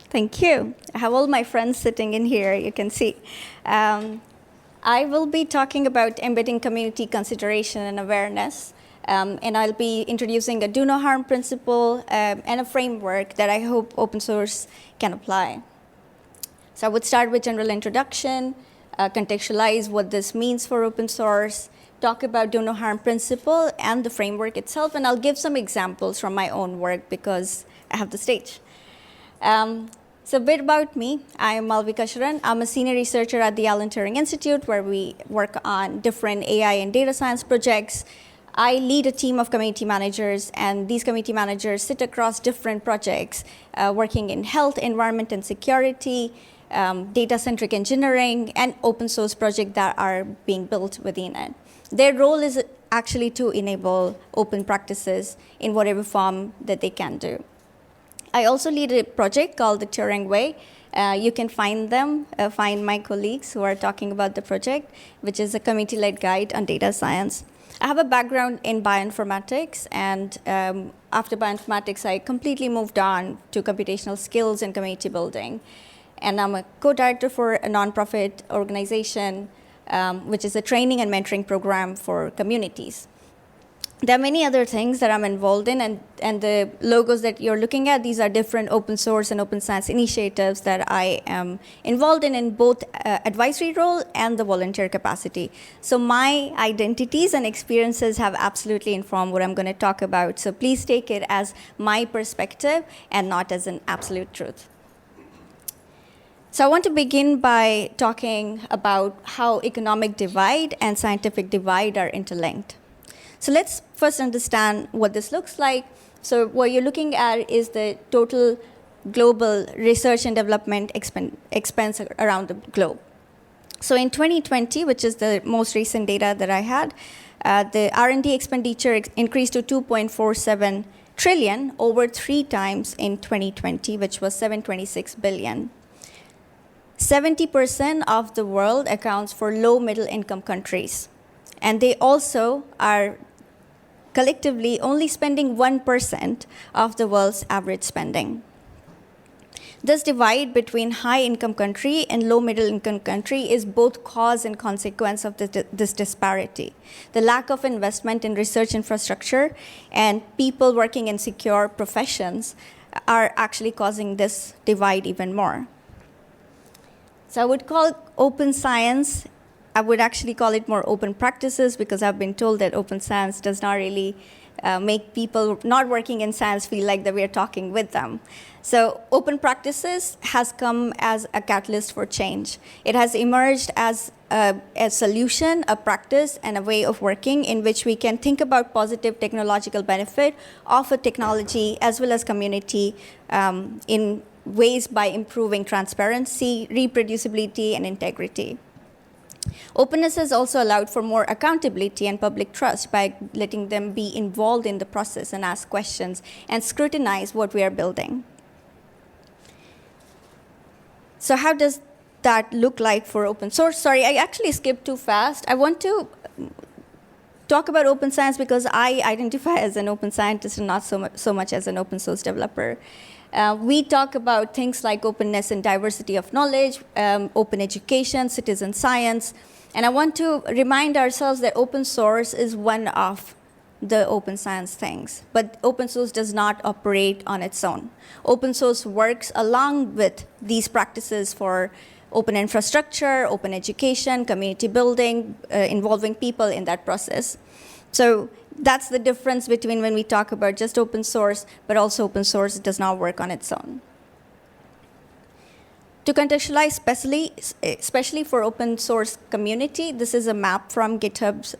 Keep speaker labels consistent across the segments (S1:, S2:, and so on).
S1: Thank you. I have all my friends sitting in here, you can see. I will be talking about embedding community consideration and awareness, and I'll be introducing a do no harm principle and a framework that I hope open source can apply. So I would start with general introduction, contextualize what this means for open source, talk about do no harm principle and the framework itself, and I'll give some examples from my own work because I have the stage. So a bit about me. I'm Malvika Sharan. I'm a senior researcher at the Alan Turing Institute, where we work on different AI and data science projects. I lead a team of community managers, and these community managers sit across different projects, working in health, environment, and security, data-centric engineering, and open source projects that are being built within it. Their role is actually to enable open practices in whatever form that they can do. I also lead a project called the Turing Way. You can find my colleagues who are talking about the project, which is a community-led guide on data science. I have a background in bioinformatics, and after bioinformatics, I completely moved on to computational skills and community building. And I'm a co-director for a nonprofit organization, which is a training and mentoring program for communities. There are many other things that I'm involved in, and the logos that you're looking at, these are different open source and open science initiatives that I am involved in both advisory role and the volunteer capacity. So my identities and experiences have absolutely informed what I'm going to talk about. So please take it as my perspective and not as an absolute truth. So I want to begin by talking about how economic divide and scientific divide are interlinked. So let's first understand what this looks like. So what you're looking at is the total global research and development expense around the globe. So in 2020, which is the most recent data that I had, the R&D expenditure increased to 2.47 trillion, over 3 times in 2020, which was 726 billion. 70% of the world accounts for low middle income countries. And they also are collectively only spending 1% of the world's average spending. This divide between high-income country and low-middle-income country is both cause and consequence of this disparity. The lack of investment in research infrastructure and people working in secure professions are actually causing this divide even more. So I would call open science, I would actually call it more open practices, because I've been told that open science does not really make people not working in science feel like that we're talking with them. So open practices has come as a catalyst for change. It has emerged as a solution, a practice, and a way of working in which we can think about positive technological benefit of a technology as well as community in ways by improving transparency, reproducibility, and integrity. Openness has also allowed for more accountability and public trust by letting them be involved in the process and ask questions and scrutinize what we are building. So how does that look like for open source? Sorry, I actually skipped too fast. I want to talk about open science because I identify as an open scientist and not so much as an open source developer. We talk about things like openness and diversity of knowledge, open education, citizen science. And I want to remind ourselves that open source is one of the open science things. But open source does not operate on its own. Open source works along with these practices for open infrastructure, open education, community building, involving people in that process. So that's the difference between when we talk about just open source, but also open source does not work on its own. To contextualize especially for open source community, this is a map from GitHub's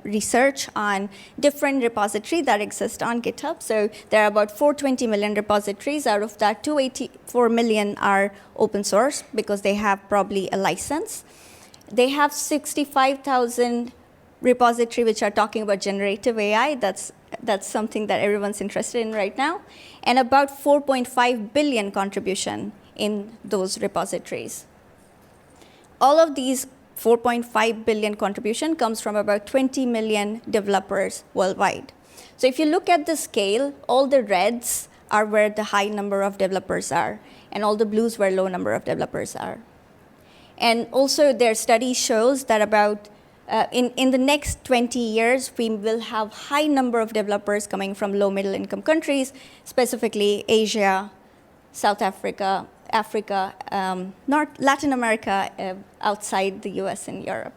S1: research on different repositories that exist on GitHub. So there are about 420 million repositories. Out of that, 284 million are open source because they have probably a license. They have 65,000 repository which are talking about generative AI. That's something that everyone's interested in right now. And about 4.5 billion contribution in those repositories. All of these 4.5 billion contribution comes from about 20 million developers worldwide. So if you look at the scale, all the reds are where the high number of developers are, and all the blues where low number of developers are. And also their study shows that about in the next 20 years, we will have high number of developers coming from low middle income countries, specifically Asia, South Africa, Africa, Latin America, outside the US and Europe.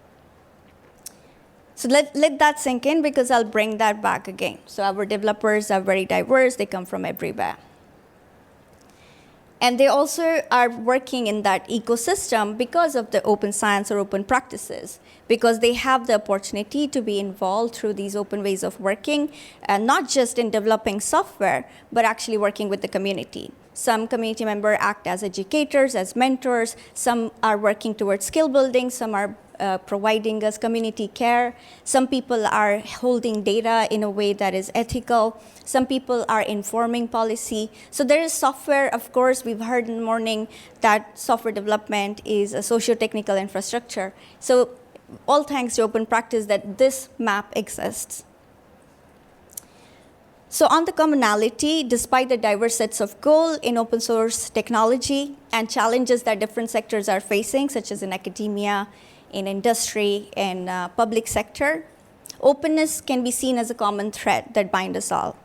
S1: So let that sink in, because I'll bring that back again. So our developers are very diverse, they come from everywhere. And they also are working in that ecosystem because of the open science or open practices, because they have the opportunity to be involved through these open ways of working, not just in developing software, but actually working with the community. Some community members act as educators, as mentors. Some are working towards skill building. Some are providing us community care. Some people are holding data in a way that is ethical. Some people are informing policy. So there is software, of course, we've heard in the morning that software development is a socio-technical infrastructure. So all thanks to open practice that this map exists. So on the commonality, despite the diverse sets of goals in open source technology and challenges that different sectors are facing, such as in academia, in industry, and public sector, openness can be seen as a common thread that binds us all.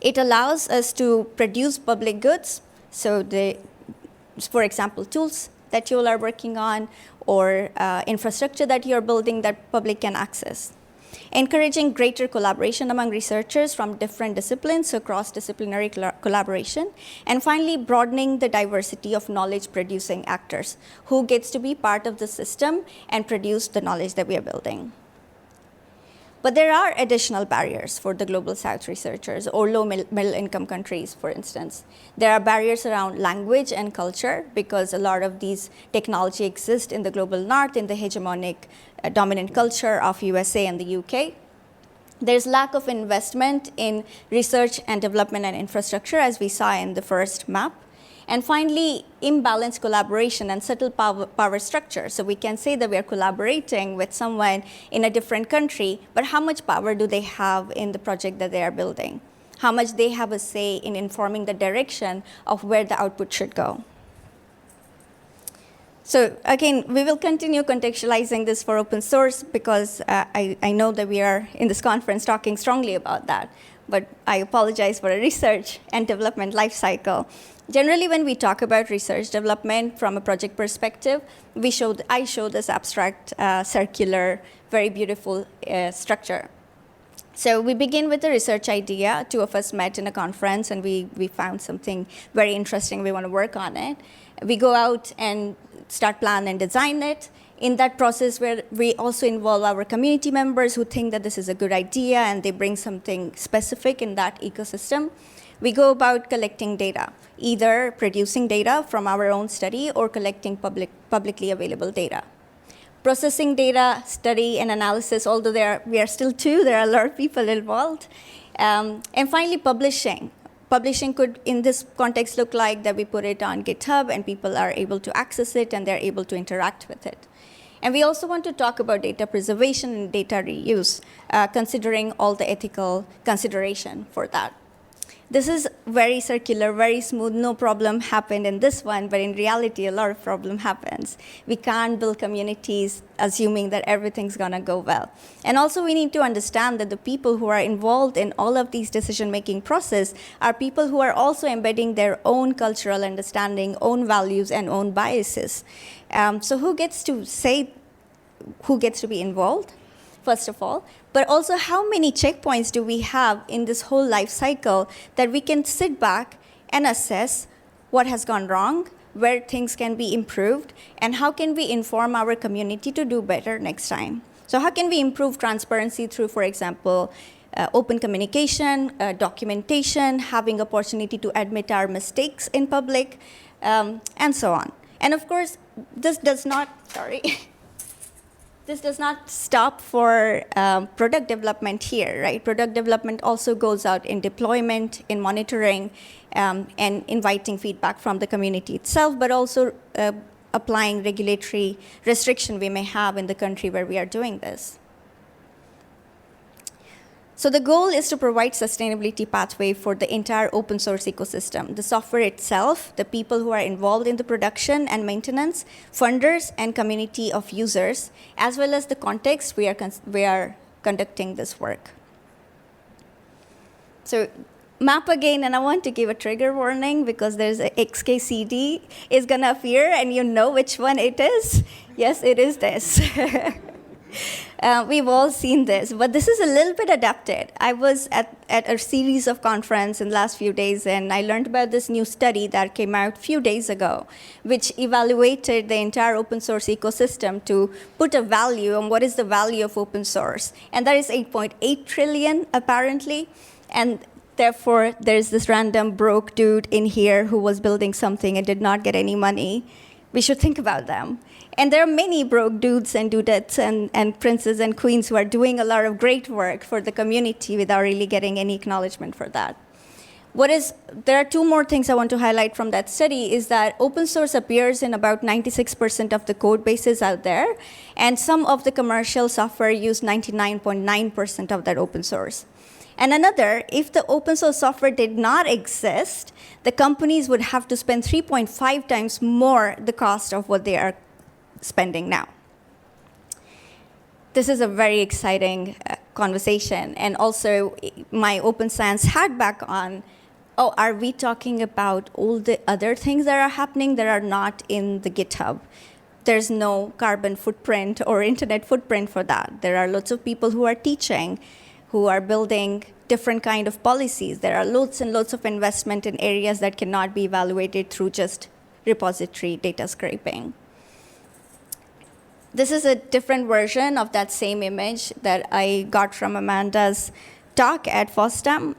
S1: It allows us to produce public goods, so for example, tools that you all are working on, or infrastructure that you're building that public can access. Encouraging greater collaboration among researchers from different disciplines, so cross-disciplinary collaboration. And finally, broadening the diversity of knowledge-producing actors who gets to be part of the system and produce the knowledge that we are building. But there are additional barriers for the Global South researchers or low middle-income countries, for instance. There are barriers around language and culture, because a lot of these technology exist in the Global North, in the hegemonic dominant culture of USA and the UK. There's lack of investment in research and development and infrastructure, as we saw in the first map. And finally, imbalanced collaboration and subtle power structure. So we can say that we are collaborating with someone in a different country, but how much power do they have in the project that they are building? How much they have a say in informing the direction of where the output should go? So again, we will continue contextualizing this for open source, because I know that we are in this conference talking strongly about that. But I apologize for a research and development life cycle. Generally, when we talk about research development from a project perspective, I show this abstract, circular, very beautiful structure. So we begin with the research idea. Two of us met in a conference, and we found something very interesting. We want to work on it. We go out and start plan and design it. In that process, where we also involve our community members who think that this is a good idea, and they bring something specific in that ecosystem. We go about collecting data, either producing data from our own study or collecting publicly available data. Processing data, study, and analysis, although we are still two, there are a lot of people involved. And finally, publishing. Publishing could, in this context, look like that we put it on GitHub, and people are able to access it, and they're able to interact with it. And we also want to talk about data preservation and data reuse, considering all the ethical consideration for that. This is very circular, very smooth, no problem happened in this one, but in reality, a lot of problem happens. We can't build communities assuming that everything's gonna go well. And also we need to understand that the people who are involved in all of these decision-making process are people who are also embedding their own cultural understanding, own values, and own biases. So who gets to say who gets to be involved, first of all, but also how many checkpoints do we have in this whole life cycle that we can sit back and assess what has gone wrong, where things can be improved, and how can we inform our community to do better next time. So how can we improve transparency through, for example, open communication, documentation, having opportunity to admit our mistakes in public, and so on. And of course, this does not, this does not stop for product development here, right? Product development also goes out in deployment, in monitoring, and inviting feedback from the community itself, but also applying regulatory restriction we may have in the country where we are doing this. So the goal is to provide sustainability pathway for the entire open source ecosystem, the software itself, the people who are involved in the production and maintenance, funders and community of users, as well as the context we are conducting this work. So map again, and I want to give a trigger warning because there's a XKCD is gonna appear and you know which one it is. Yes, it is this. We've all seen this, but this is a little bit adapted. I was at a series of conference in the last few days, and I learned about this new study that came out a few days ago, which evaluated the entire open source ecosystem to put a value on what is the value of open source. And that is 8.8 trillion, apparently. And therefore, there's this random broke dude in here who was building something and did not get any money. We should think about them. And there are many broke dudes and dudettes and princes and queens who are doing a lot of great work for the community without really getting any acknowledgement for that. There are two more things I want to highlight from that study is that open source appears in about 96% of the code bases out there, and some of the commercial software use 99.9% of that open source. And another, if the open source software did not exist, the companies would have to spend 3.5 times more the cost of what they are spending now. This is a very exciting conversation. And also, my open science hat back on, are we talking about all the other things that are happening that are not in the GitHub? There's no carbon footprint or internet footprint for that. There are lots of people who are teaching, who are building different kind of policies. There are loads and loads of investment in areas that cannot be evaluated through just repository data scraping. This is a different version of that same image that I got from Amanda's talk at FOSDEM,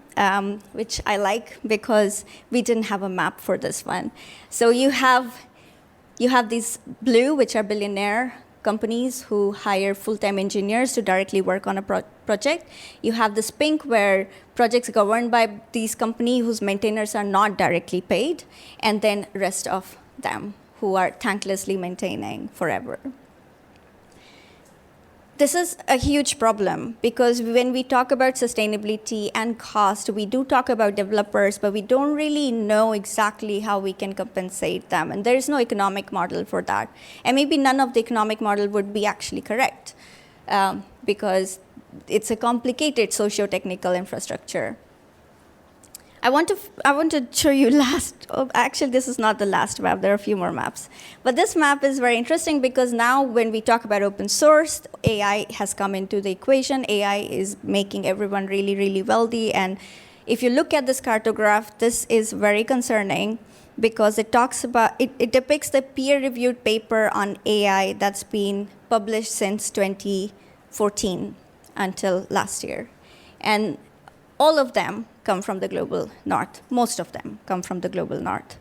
S1: which I like because we didn't have a map for this one. So you have these blue, which are billionaire companies who hire full-time engineers to directly work on a project. You have this pink where projects governed by these companies whose maintainers are not directly paid, and then rest of them who are thanklessly maintaining forever. This is a huge problem because when we talk about sustainability and cost, we do talk about developers, but we don't really know exactly how we can compensate them. And there is no economic model for that. And maybe none of the economic model would be actually correct because it's a complicated socio-technical infrastructure. I want to show you actually, this is not the last map. There are a few more maps. But this map is very interesting because now when we talk about open source, AI has come into the equation. AI is making everyone really, really wealthy. And if you look at this cartograph, this is very concerning because it talks about, it depicts the peer-reviewed paper on AI that's been published since 2014 until last year. And all of them come from the global north. Most of them come from the global north.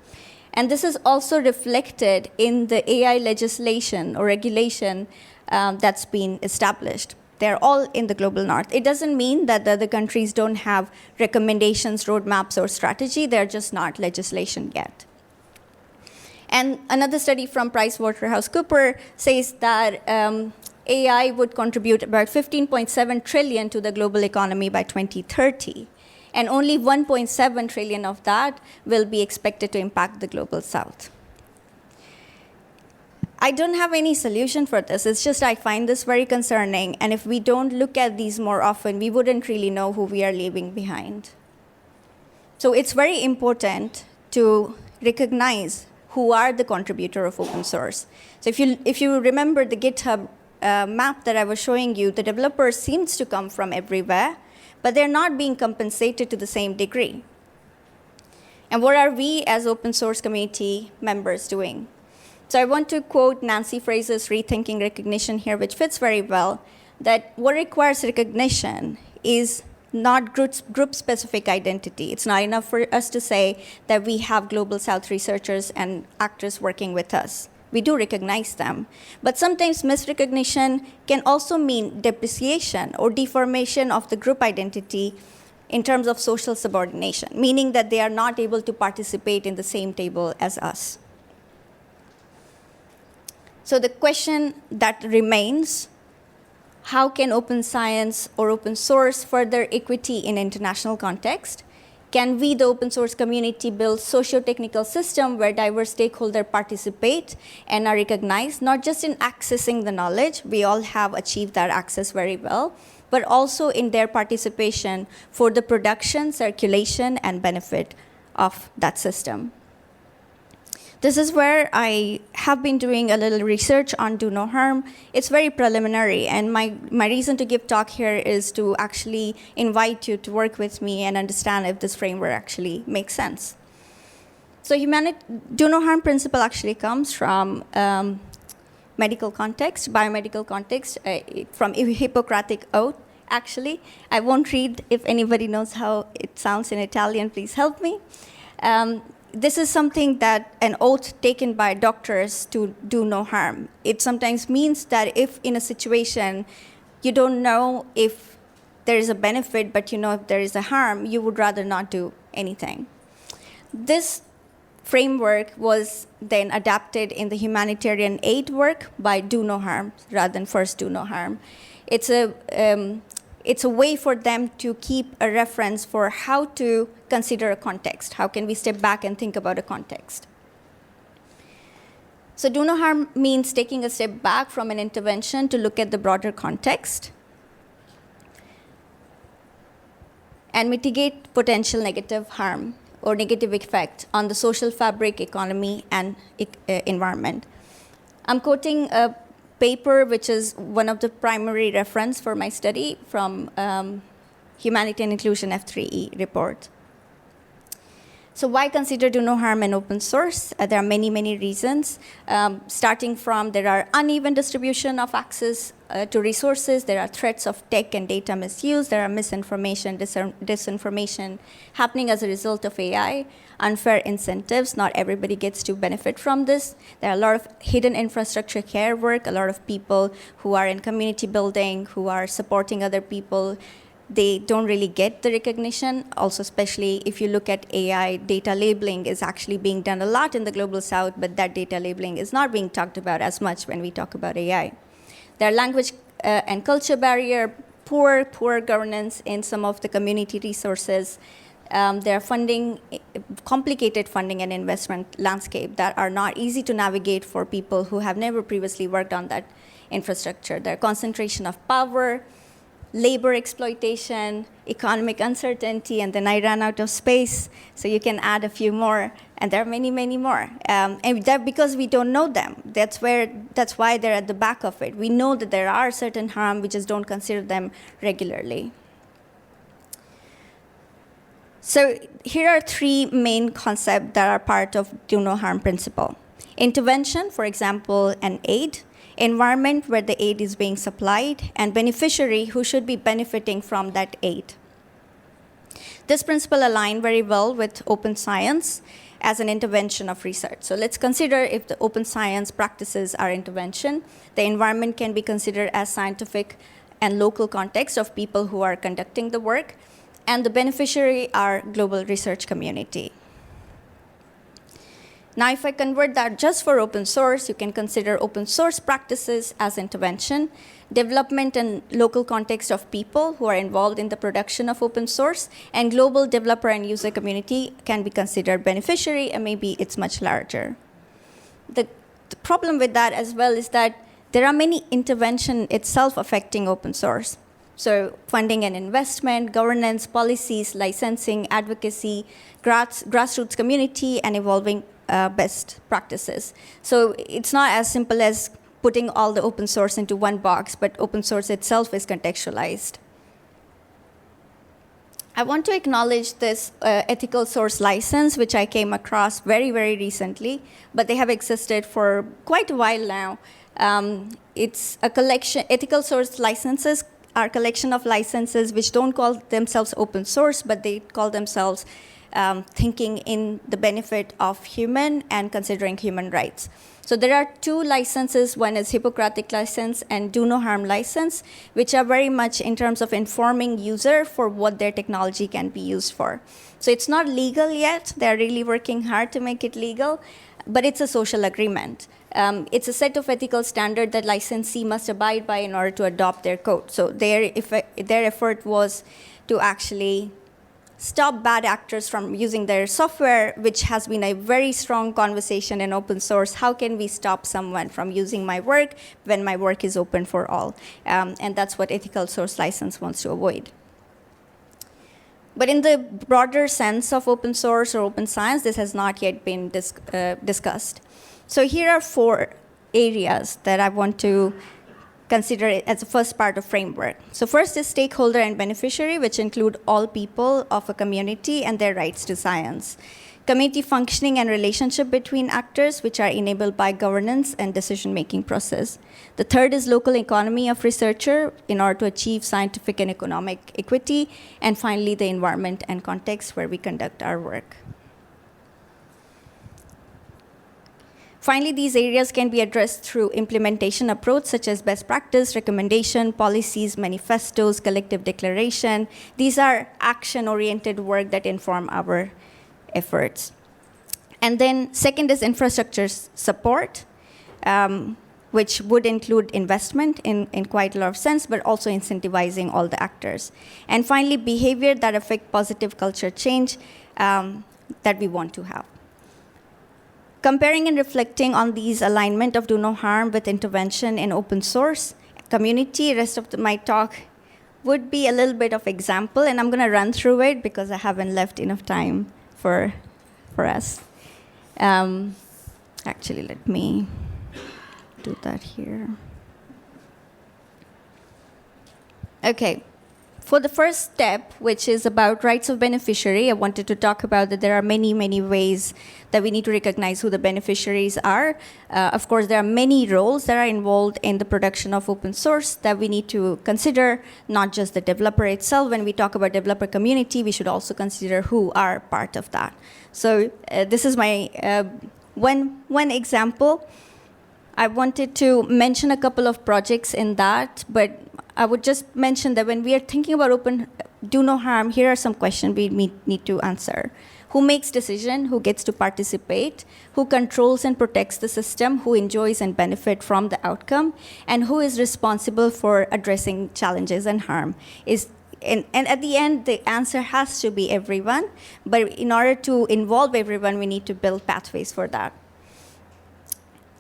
S1: And this is also reflected in the AI legislation or regulation that's been established. They're all in the global north. It doesn't mean that the other countries don't have recommendations, roadmaps, or strategy. They're just not legislation yet. And another study from PricewaterhouseCoopers says that AI would contribute about 15.7 trillion to the global economy by 2030. And only 1.7 trillion of that will be expected to impact the global south. I don't have any solution for this. It's just I find this very concerning. And if we don't look at these more often, we wouldn't really know who we are leaving behind. So it's very important to recognize who are the contributor of open source. So if you remember the GitHub map that I was showing you, the developers seems to come from everywhere, but they're not being compensated to the same degree. And what are we as open source community members doing? So I want to quote Nancy Fraser's Rethinking Recognition here, which fits very well, that what requires recognition is not group-specific identity. It's not enough for us to say that we have Global South researchers and actors working with us. We do recognize them. But sometimes misrecognition can also mean depreciation or deformation of the group identity in terms of social subordination, meaning that they are not able to participate in the same table as us. So the question that remains, How can open science or open source further equity in international context? Can we, the open source community, build socio-technical system where diverse stakeholders participate and are recognized, not just in accessing the knowledge, we all have achieved that access very well, but also in their participation for the production, circulation, and benefit of that system. This is where I have been doing a little research on do no harm. It's very preliminary, and my reason to give talk here is to actually invite you to work with me and understand if this framework actually makes sense. So do no harm principle actually comes from medical context, biomedical context, from Hippocratic Oath, actually. I won't read. If anybody knows how it sounds in Italian, please help me. This is something that an oath taken by doctors to do no harm. It sometimes means that if in a situation you don't know if there is a benefit, but you know if there is a harm, you would rather not do anything. This framework was then adapted in the humanitarian aid work by do no harm rather than first do no harm. It's a way for them to keep a reference for how to consider a context. How can we step back and think about a context? So do no harm means taking a step back from an intervention to look at the broader context and mitigate potential negative harm or negative effect on the social fabric, economy, and environment. I'm quoting a paper, which is one of the primary reference for my study from Humanity and Inclusion F3E report. So why consider do no harm and open source? There are many, many reasons. Starting from there are uneven distribution of access to resources, there are threats of tech and data misuse, there are misinformation, disinformation happening as a result of AI, unfair incentives, not everybody gets to benefit from this. There are a lot of hidden infrastructure care work, a lot of people who are in community building, who are supporting other people, they don't really get the recognition. Also, especially if you look at AI, data labeling is actually being done a lot in the global south, but that data labeling is not being talked about as much when we talk about AI. There are language and culture barrier, poor governance in some of the community resources. There are complicated funding and investment landscape that are not easy to navigate for people who have never previously worked on that infrastructure. There are concentration of power, labor exploitation, economic uncertainty, and then I ran out of space, so you can add a few more, and there are many, many more. And that because we don't know them. That's why they're at the back of it. We know that there are certain harm, we just don't consider them regularly. So here are three main concepts that are part of do no harm principle. Intervention, for example, and aid. Environment where the aid is being supplied, and beneficiary who should be benefiting from that aid. This principle aligns very well with open science as an intervention of research. So let's consider if the open science practices are intervention. The environment can be considered as scientific and local context of people who are conducting the work, and the beneficiary are global research community. Now, if I convert that just for open source, you can consider open source practices as intervention, development and local context of people who are involved in the production of open source, and global developer and user community can be considered beneficiary, and maybe it's much larger. The problem with that as well is that there are many interventions itself affecting open source. So funding and investment, governance, policies, licensing, advocacy, grassroots community, and evolving best practices. So it's not as simple as putting all the open source into one box, but open source itself is contextualized. I want to acknowledge this ethical source license, which I came across very, very recently, but they have existed for quite a while now. It's a collection, ethical source licenses are a collection of licenses which don't call themselves open source, but they call themselves thinking in the benefit of human and considering human rights. So there are two licenses. One is Hippocratic license and do no harm license, which are very much in terms of informing user for what their technology can be used for. So it's not legal yet. They're really working hard to make it legal, but it's a social agreement. It's a set of ethical standards that licensee must abide by in order to adopt their code. So their effort was to actually stop bad actors from using their software, which has been a very strong conversation in open source. How can we stop someone from using my work when my work is open for all? And that's what ethical source license wants to avoid. But in the broader sense of open source or open science, this has not yet been discussed. So here are 4 areas that I want to consider it as the first part of framework. So first is stakeholder and beneficiary, which include all people of a community and their rights to science. Community functioning and relationship between actors, which are enabled by governance and decision-making process. The third is local economy of researcher in order to achieve scientific and economic equity. And finally, the environment and context where we conduct our work. Finally, these areas can be addressed through implementation approach, such as best practice, recommendation, policies, manifestos, collective declaration. These are action-oriented work that inform our efforts. And then second is infrastructure support, which would include investment in quite a lot of sense, but also incentivizing all the actors. And finally, behavior that affect positive culture change that we want to have. Comparing and reflecting on these alignment of do no harm with intervention in open source community, rest of my talk would be a little bit of example, and I'm going to run through it because I haven't left enough time for us. Actually, let me do that here. Okay. For the first step, which is about rights of beneficiary, I wanted to talk about that there are many, many ways that we need to recognize who the beneficiaries are. Of course, there are many roles that are involved in the production of open source that we need to consider, not just the developer itself. When we talk about developer community, we should also consider who are part of that. So this is my one example. I wanted to mention a couple of projects in that, but I would just mention that when we are thinking about open do no harm, here are some questions we need to answer. Who makes decision? Who gets to participate? Who controls and protects the system? Who enjoys and benefit from the outcome? And who is responsible for addressing challenges and harm? And at the end, the answer has to be everyone. But in order to involve everyone, we need to build pathways for that.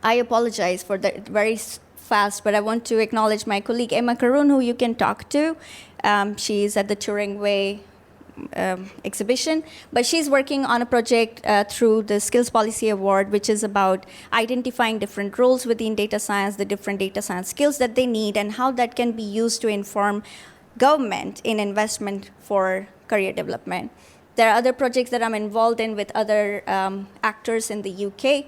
S1: I apologize for the very fast, but I want to acknowledge my colleague Emma Karun, who you can talk to. She's at the Turing Way exhibition, but she's working on a project through the Skills Policy Award, which is about identifying different roles within data science, the different data science skills that they need, and how that can be used to inform government in investment for career development. There are other projects that I'm involved in with other actors in the UK.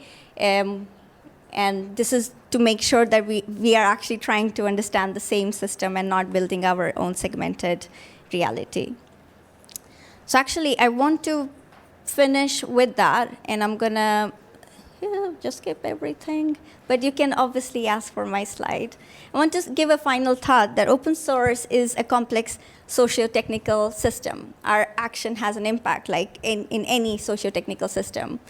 S1: And this is to make sure that we are actually trying to understand the same system and not building our own segmented reality. So actually, I want to finish with that, and I'm going to just skip everything. But you can obviously ask for my slide. I want to give a final thought that open source is a complex socio-technical system. Our action has an impact, like in any socio-technical system.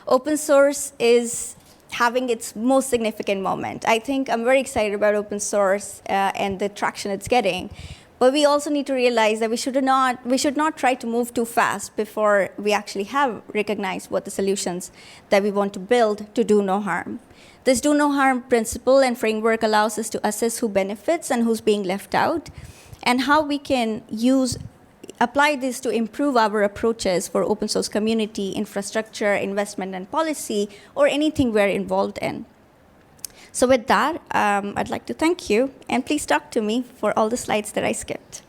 S1: Open source is having its most significant moment. I think I'm very excited about open source and the traction it's getting. But we also need to realize that we should not try to move too fast before we actually have recognized what the solutions that we want to build to do no harm. This do no harm principle and framework allows us to assess who benefits and who's being left out, and how we can apply this to improve our approaches for open source community, infrastructure, investment, and policy, or anything we're involved in. So with that, I'd like to thank you, and please talk to me for all the slides that I skipped.